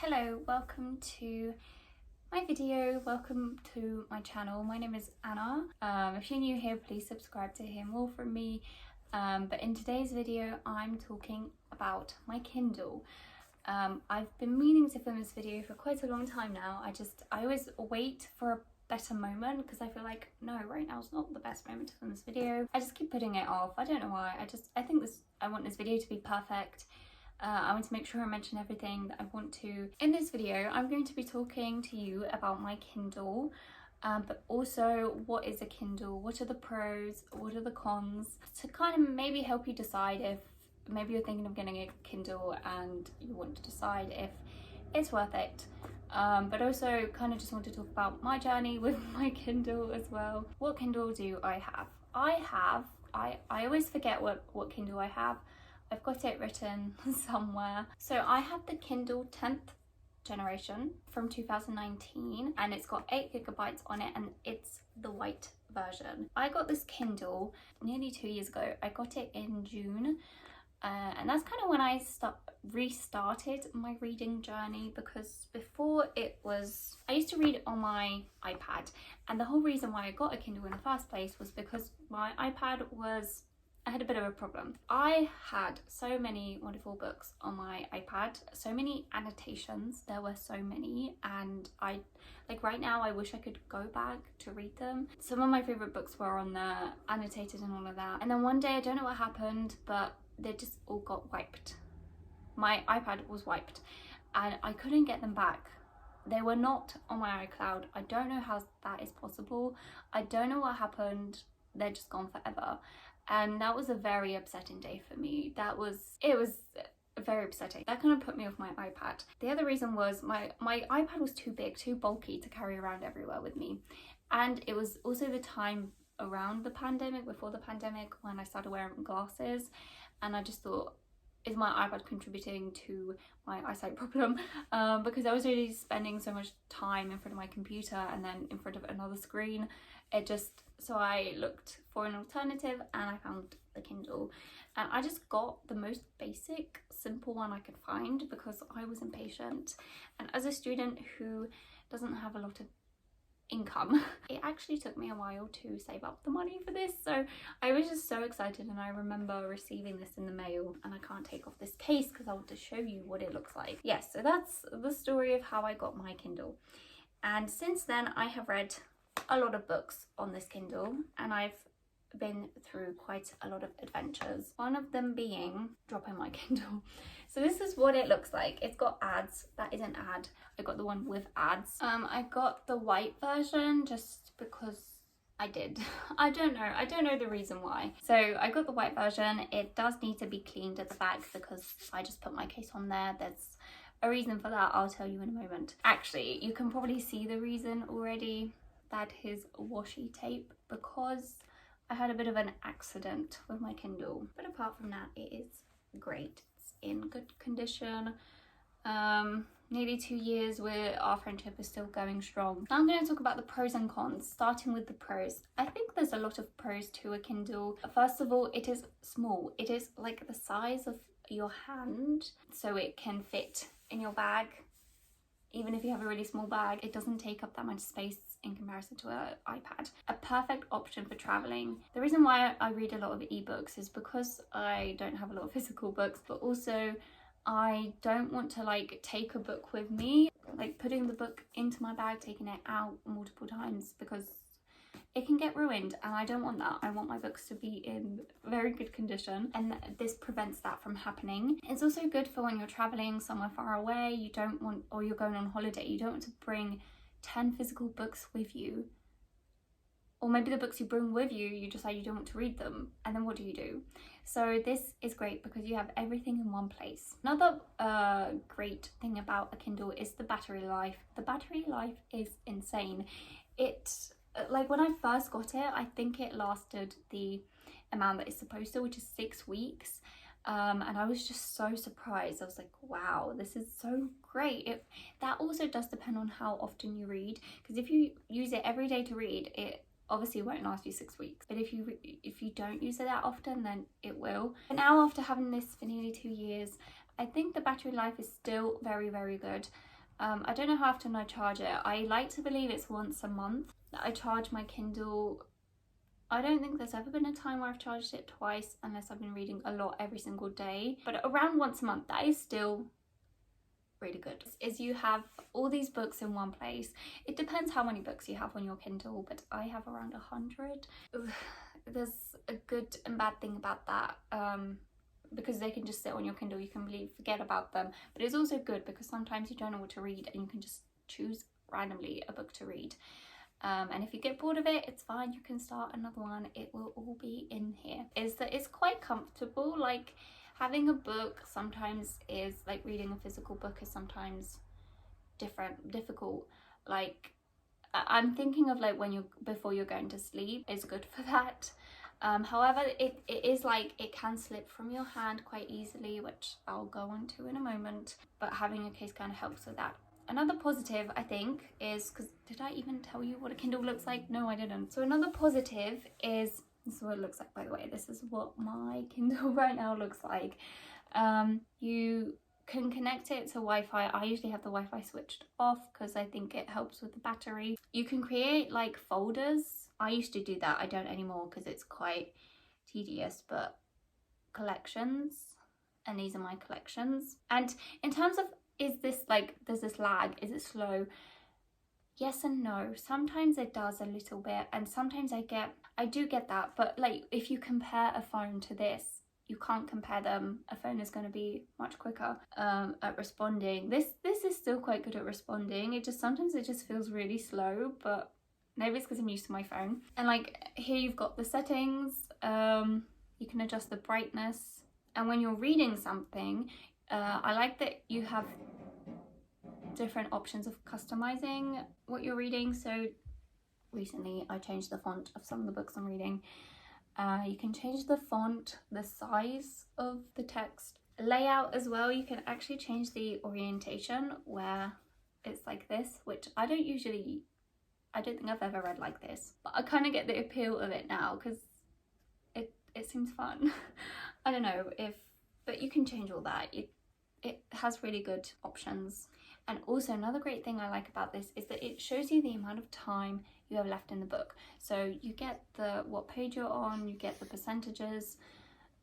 Hello, welcome to my video, welcome to my channel. My name is Anna. If you're new here, please subscribe to hear more from me. But in today's video, I'm talking about my Kindle. I've been meaning to film this video for quite a long time now. I always wait for a better moment because I feel like, no, right now is not the best moment to film this video. I just keep putting it off. I don't know why. I want this video to be perfect. I want to make sure I mention everything that I want to. In this video, I'm going to be talking to you about my Kindle, but also what is a Kindle, what are the pros, what are the cons, to kind of maybe help you decide if maybe you're thinking of getting a Kindle and you want to decide if it's worth it. But also kind of just want to talk about my journey with my Kindle as well. What Kindle do I have? I always forget what Kindle I have. I've got it written somewhere. So I have the Kindle 10th generation from 2019 and it's got 8 gigabytes on it and it's the white version. I got this Kindle nearly 2 years ago. I got it in June and that's kind of when I restarted my reading journey, because before I used to read on my iPad, and the whole reason why I got a Kindle in the first place was because my iPad I had a bit of a problem. I had so many wonderful books on my iPad, so many annotations, there were so many, and right now I wish I could go back to read them. Some of my favourite books were on there, annotated and all of that, and then one day, I don't know what happened, but they just all got wiped. My iPad was wiped and I couldn't get them back. They were not on my iCloud. I don't know how that is possible. I don't know what happened. They're just gone forever. And that was a very upsetting day for me. It was very upsetting. That kind of put me off my iPad. The other reason was my iPad was too big, too bulky to carry around everywhere with me. And it was also the time around the pandemic, before the pandemic, when I started wearing glasses. And I just thought, is my iPad contributing to my eyesight problem? Because I was really spending so much time in front of my computer and then in front of another screen. So I looked for an alternative and I found the Kindle, and I just got the most basic, simple one I could find because I was impatient. And as a student who doesn't have a lot of income, it actually took me a while to save up the money for this, so I was just so excited. And I remember receiving this in the mail, and I can't take off this case because I want to show you what it looks like. Yes, so that's the story of how I got my Kindle. And since then I have read a lot of books on this Kindle, and I've been through quite a lot of adventures, one of them being dropping my Kindle. So this is what it looks like. It's got ads. That is an ad. I got the one with ads. I got the white version just because I did. I don't know the reason why. So I got the white version. It does need to be cleaned at the back because I just put my case on there. There's a reason for that. I'll tell you in a moment. Actually, you can probably see the reason already. That is washi tape, because I had a bit of an accident with my Kindle. But apart from that, it is great. It's in good condition. Nearly 2 years where our friendship is still going strong. Now I'm going to talk about the pros and cons, starting with the pros. I think there's a lot of pros to a Kindle. First of all, it is small. It is like the size of your hand, so it can fit in your bag. Even if you have a really small bag, it doesn't take up that much space in comparison to an iPad. A perfect option for traveling. The reason why I read a lot of ebooks is because I don't have a lot of physical books, but also I don't want to take a book with me, putting the book into my bag, taking it out multiple times, because it can get ruined and I don't want that. I want my books to be in very good condition, and this prevents that from happening. It's also good for when you're traveling somewhere far away, or you're going on holiday, you don't want to bring 10 physical books with you. Or maybe the books you bring with you, you decide you don't want to read them, and then what do you do? So this is great because you have everything in one place. Another great thing about a Kindle is the battery life. The battery life is insane. When I first got it, I think it lasted the amount that it's supposed to, which is 6 weeks. And I was just so surprised. I was like, wow, this is so great. That also does depend on how often you read, because if you use it every day to read, it obviously won't last you 6 weeks. But if you don't use it that often, then it will. But now, after having this for nearly 2 years, I think the battery life is still very, very good. I don't know how often I charge it. I like to believe it's once a month that I charge my Kindle. I don't think there's ever been a time where I've charged it twice unless I've been reading a lot every single day. But around once a month, that is still really good. Is you have all these books in one place. It depends how many books you have on your Kindle, but I have around 100. There's a good and bad thing about that. Because they can just sit on your Kindle, you can really forget about them. But it's also good because sometimes you don't know what to read and you can just choose randomly a book to read. And if you get bored of it, it's fine, you can start another one. It will all be in here. Is that it's quite comfortable. Like, having a book sometimes is like reading a physical book is sometimes difficult. Like, I'm thinking of like when you're before you're going to sleep is good for that. However, it is like it can slip from your hand quite easily, which I'll go on to in a moment, but having a case kind of helps with that. Another positive, I think, is, because did I even tell you what a Kindle looks like? No, I didn't. So another positive is, this is what it looks like, by the way. This is what my Kindle right now looks like. You can connect it to Wi-Fi. I usually have the Wi-Fi switched off because I think it helps with the battery. You can create like folders. I used to do that. I don't anymore because it's quite tedious, but collections, and these are my collections. And in terms of, is this like, does this lag? Is it slow? Yes and no. Sometimes it does a little bit, and sometimes I do get that, but like if you compare a phone to this, you can't compare them. A phone is going to be much quicker at responding. This is still quite good at responding. It just sometimes it just feels really slow, but maybe it's because I'm used to my phone. And like here you've got the settings. You can adjust the brightness, and when you're reading something, I like that you have different options of customizing what you're reading. So recently I changed the font of some of the books I'm reading. You can change the font, the size of the text, layout as well. You can actually change the orientation where it's like this, which I don't think I've ever read like this, but I kind of get the appeal of it now because it seems fun. I don't know but you can change all that. It has really good options. And also another great thing I like about this is that it shows you the amount of time you have left in the book. So you get what page you're on, you get the percentages,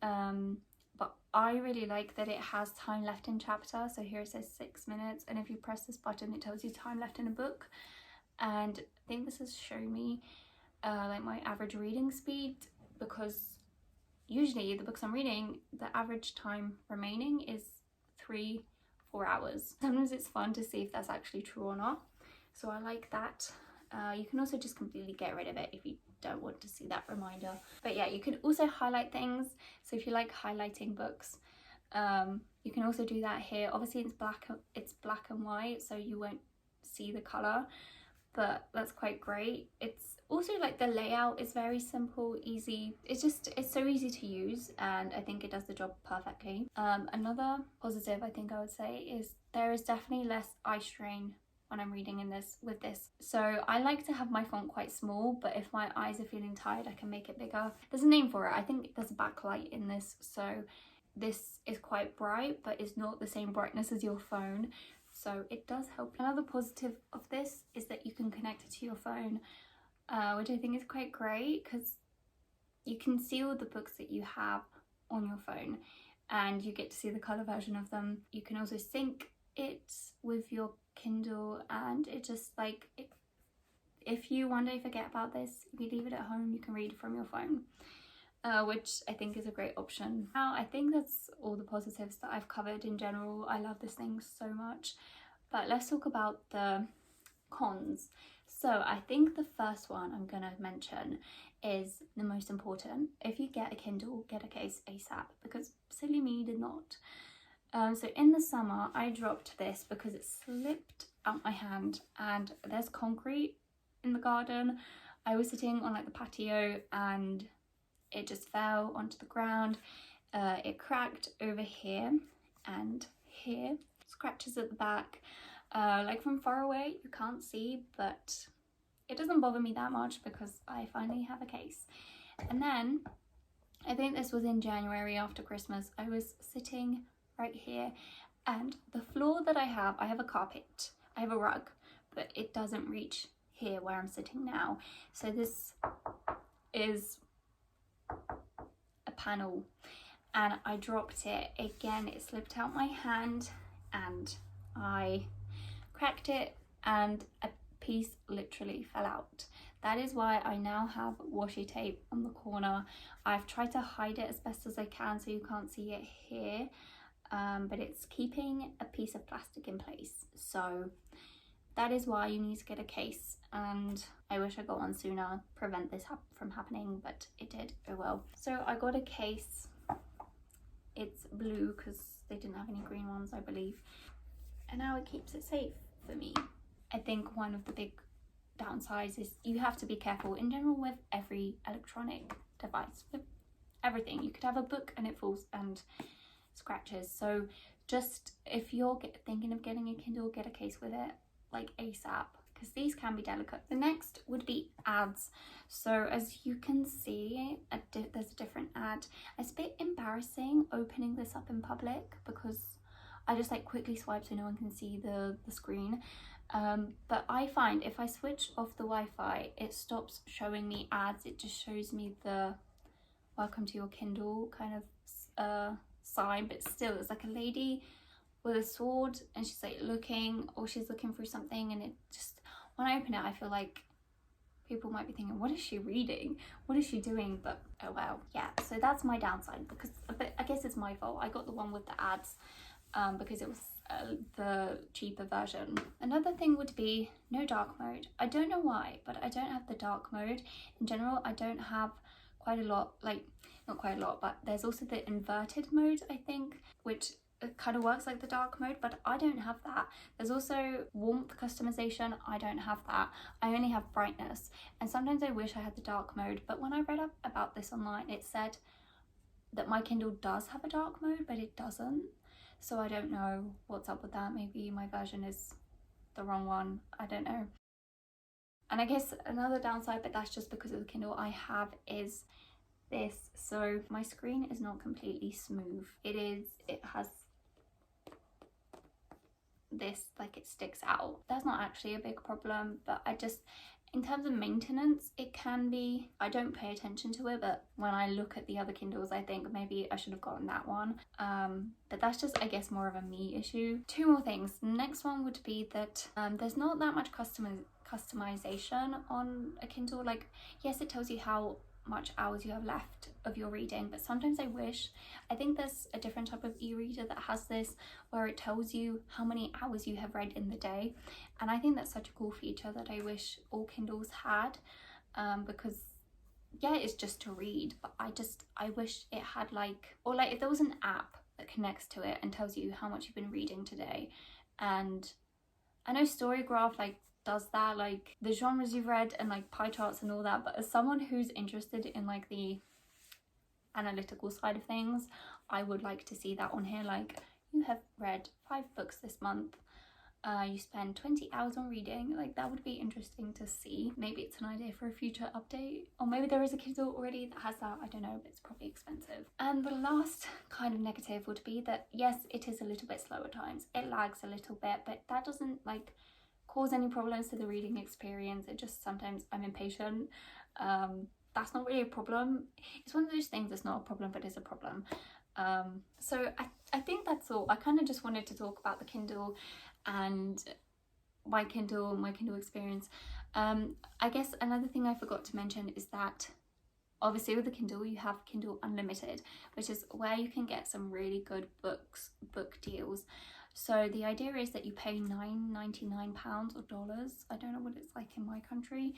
but I really like that it has time left in chapter. So here it says 6 minutes, and if you press this button it tells you time left in a book. And I think this has shown me like my average reading speed, because usually the books I'm reading, the average time remaining is 3-4 hours. Sometimes it's fun to see if that's actually true or not, so I like that. You can also just completely get rid of it if you don't want to see that reminder. But yeah, you can also highlight things. So if you like highlighting books, you can also do that here. Obviously it's black and white, so you won't see the color, but that's quite great. It's also like the layout is very simple, easy. It's so easy to use, and I think it does the job perfectly. Another positive I think I would say is there is definitely less eye strain when I'm reading with this. So I like to have my font quite small, but if my eyes are feeling tired I can make it bigger. There's a name for it. I think there's a backlight in this, so this is quite bright but it's not the same brightness as your phone, so it does help. Another positive of this is that you can connect it to your phone, which I think is quite great because you can see all the books that you have on your phone and you get to see the colour version of them. You can also sync it with your Kindle, and it just like if you one day forget about this, if you leave it at home, you can read from your phone, which I think is a great option. Now I think that's all the positives that I've covered in general. I love this thing so much, but let's talk about the cons. So I think the first one I'm gonna mention is the most important. If you get a Kindle, get a case ASAP, because silly me did not. So in the summer I dropped this because it slipped out my hand, and there's concrete in the garden. I was sitting on like the patio and it just fell onto the ground. It cracked over here and here, scratches at the back. Like from far away you can't see, but it doesn't bother me that much because I finally have a case. And then I think this was in January after Christmas. I was sitting right here, and the floor that I have a carpet. I have a rug, but it doesn't reach here where I'm sitting now. So this is a panel, and I dropped it again. It slipped out my hand and I cracked it, and a piece literally fell out. That is why I now have washi tape on the corner. I've tried to hide it as best as I can so you can't see it here, but it's keeping a piece of plastic in place. So that is why you need to get a case, and I wish I got one sooner, prevent this from happening, but it did. Oh well. So I got a case. It's blue because they didn't have any green ones, I believe, and now it keeps it safe for me. I think one of the big downsides is you have to be careful in general with every electronic device, with everything. You could have a book and it falls and scratches. So just if you're thinking of getting a Kindle, get a case with it like ASAP, because these can be delicate. The next would be ads. So as you can see, there's a different ad. It's a bit embarrassing opening this up in public because I just like quickly swipe so no one can see the screen. But I find if I switch off the Wi-Fi, it stops showing me ads. It just shows me the welcome to your Kindle kind of sign, but still it's like a lady with a sword and she's like looking, or she's looking through something, and it just, when I open it I feel like people might be thinking, what is she reading? What is she doing? But oh well. Yeah, so that's my downside, because I guess it's my fault. I got the one with the ads because it was the cheaper version. Another thing would be no dark mode. I don't know why, but I don't have the dark mode. In general, I don't have quite a lot, like not quite a lot, but there's also the inverted mode, I think, which kind of works like the dark mode, but I don't have that. There's also warmth customization. I don't have that. I only have brightness, and sometimes I wish I had the dark mode, but when I read up about this online, it said that my Kindle does have a dark mode, but it doesn't. So I don't know what's up with that. Maybe my version is the wrong one. I don't know. And I guess another downside, but that's just because of the Kindle I have, is this. So my screen is not completely smooth. It has this, like, it sticks out. That's not actually a big problem, but I just, in terms of maintenance, it can be. I don't pay attention to it, but when I look at the other Kindles, I think maybe I should have gotten that one. But that's just, I guess, more of a me issue. Two more things. The next one would be that there's not that much customization on a Kindle. Like, yes, it tells you how much hours you have left of your reading, but sometimes I think there's a different type of e-reader that has this, where it tells you how many hours you have read in the day, and I think that's such a cool feature that I wish all Kindles had, because yeah, it's just to read, but I wish it had like, or like if there was an app that connects to it and tells you how much you've been reading today. And I know Storygraph like does that, like the genres you've read and like pie charts and all that, but as someone who's interested in like the analytical side of things, I would like to see that on here. Like, you have read 5 books this month, you spend 20 hours on reading. Like, that would be interesting to see. Maybe it's an idea for a future update, or maybe there is a Kindle already that has that. I don't know, but it's probably expensive. And the last kind of negative would be that yes, it is a little bit slow at times. It lags a little bit, but that doesn't like cause any problems to the reading experience. It just, sometimes I'm impatient. That's not really a problem. It's one of those things that's not a problem but is a problem. So I think that's all. I kind of just wanted to talk about the Kindle and my Kindle experience. I guess another thing I forgot to mention is that obviously with the Kindle you have Kindle Unlimited, which is where you can get some really good book deals. So the idea is that you pay £9.99 or dollars, I don't know what it's like in my country,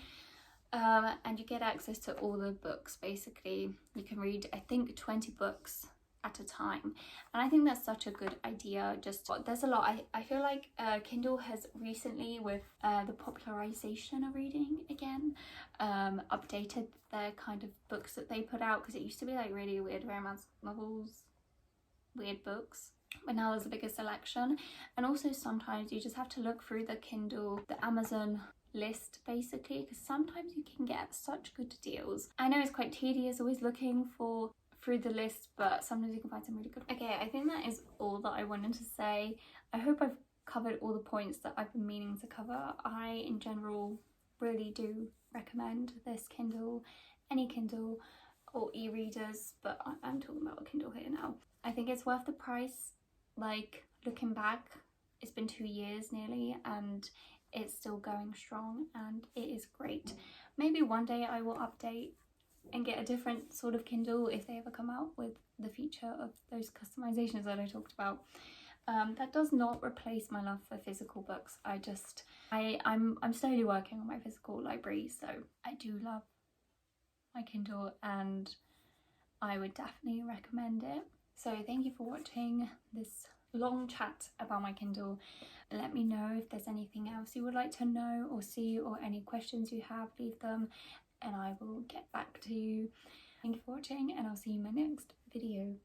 and you get access to all the books. Basically you can read, I think, 20 books at a time, and I think that's such a good idea. Just, there's a lot. I feel like Kindle has recently, with the popularization of reading again, updated their kind of books that they put out, because it used to be like really weird romance novels, weird books, but now there's a bigger selection. And also sometimes you just have to look through the Kindle, the Amazon list basically, because sometimes you can get such good deals. I know it's quite tedious always looking through the list, but sometimes you can find some really good. Okay, I think that is all that I wanted to say. I hope I've covered all the points that I've been meaning to cover. I, in general, really do recommend this Kindle, any Kindle or e-readers, but I'm talking about a Kindle here now. I think it's worth the price. Like, looking back, it's been 2 years nearly and it's still going strong and it is great. Maybe one day I will update and get a different sort of Kindle if they ever come out with the feature of those customizations that I talked about. That does not replace my love for physical books. I'm slowly working on my physical library, so I do love my Kindle and I would definitely recommend it. So thank you for watching this long chat about my Kindle. Let me know if there's anything else you would like to know or see, or any questions you have, leave them and I will get back to you. Thank you for watching and I'll see you in my next video.